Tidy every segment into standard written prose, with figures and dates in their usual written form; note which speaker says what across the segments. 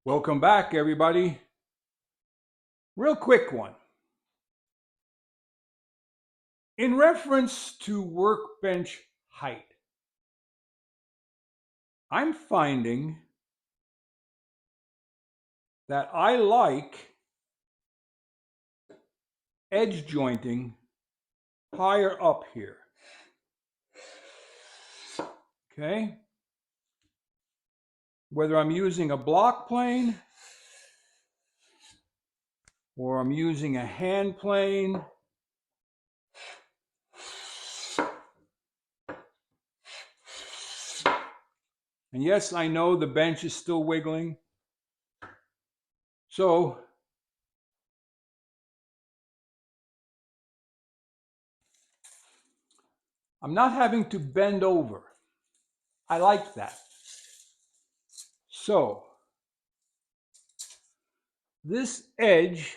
Speaker 1: Welcome back, everybody. Real quick one. In reference to workbench height, I'm finding that I like edge jointing higher up here. Okay? Whether I'm using a block plane or I'm using a hand plane, and yes, I know the bench is still wiggling. So I'm not having to bend over. I like that. So this edge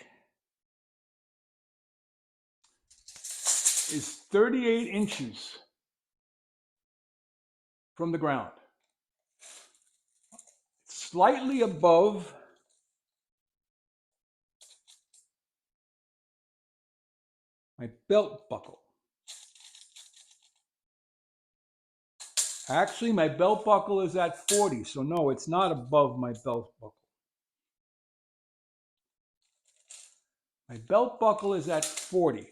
Speaker 1: is 38 inches from the ground. Slightly above my belt buckle. Actually, my belt buckle is at 40, so no, it's not above my belt buckle. My belt buckle is at 40.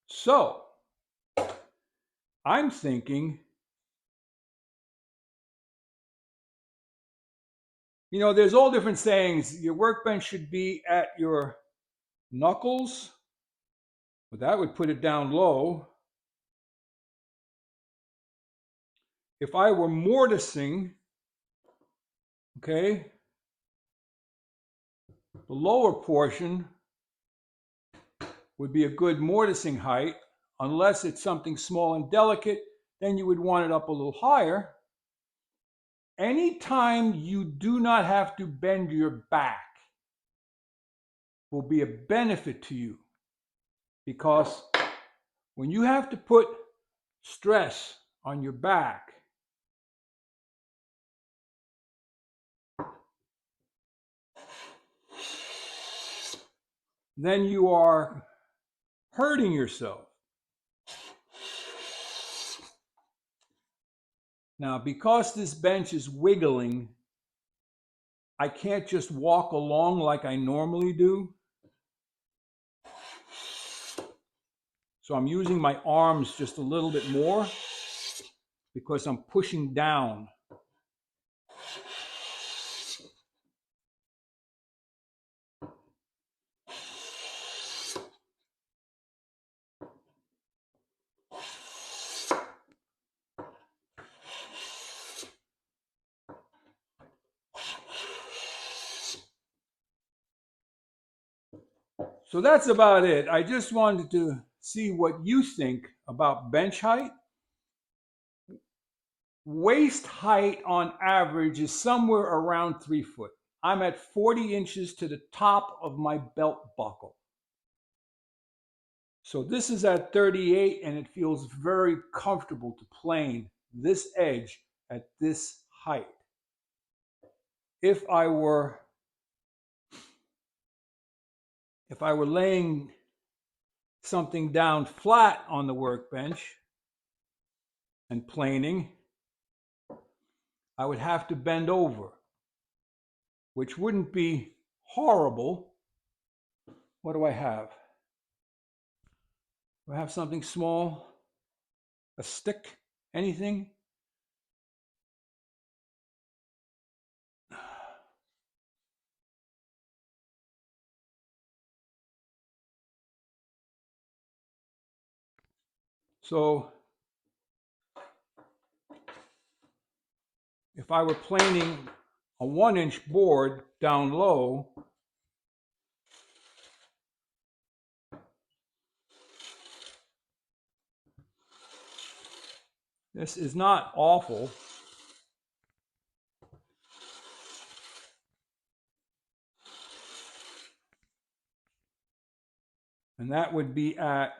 Speaker 1: So, I'm thinking, there's all different sayings. Your workbench should be at your knuckles, but that would put it down low. If I were mortising, okay, the lower portion would be a good mortising height. Unless it's something small and delicate, then you would want it up a little higher. Anytime you do not have to bend your back will be a benefit to you, because when you have to put stress on your back, then you are hurting yourself. Now, because this bench is wiggling, I can't just walk along like I normally do. So I'm using my arms just a little bit more because I'm pushing down. So that's about it. I just wanted to see what you think about bench height. Waist height on average is somewhere around 3 foot. I'm at 40 inches to the top of my belt buckle. So this is at 38, and it feels very comfortable to plane this edge at this height. If I were laying something down flat on the workbench and planing, I would have to bend over, which wouldn't be horrible. What do I have? Do I have something small? A stick? Anything? So if I were planing a 1-inch board down low, this is not awful. And that would be at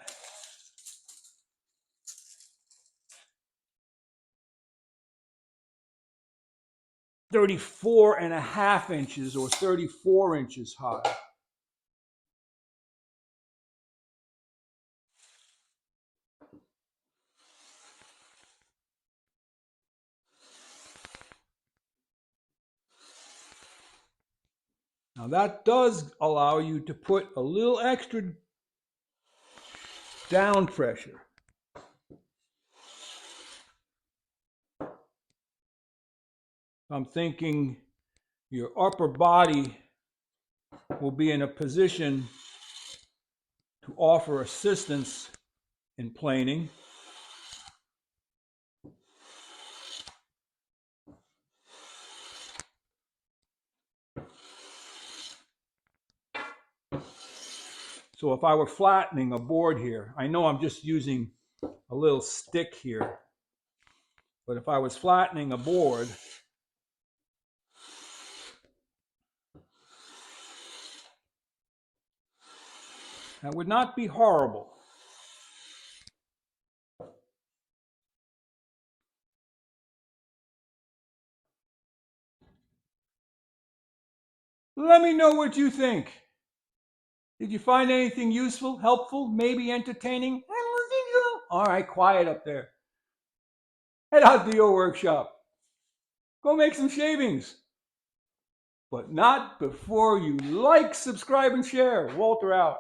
Speaker 1: 34.5 inches or 34 inches high. Now that does allow you to put a little extra down pressure. I'm thinking your upper body will be in a position to offer assistance in planing. So if I were flattening a board here, I know I'm just using a little stick here, but if I was flattening a board, that would not be horrible. Let me know what you think. Did you find anything useful, helpful, maybe entertaining? All right, quiet up there. Head out to your workshop. Go make some shavings. But not before you like, subscribe, and share. Walter out.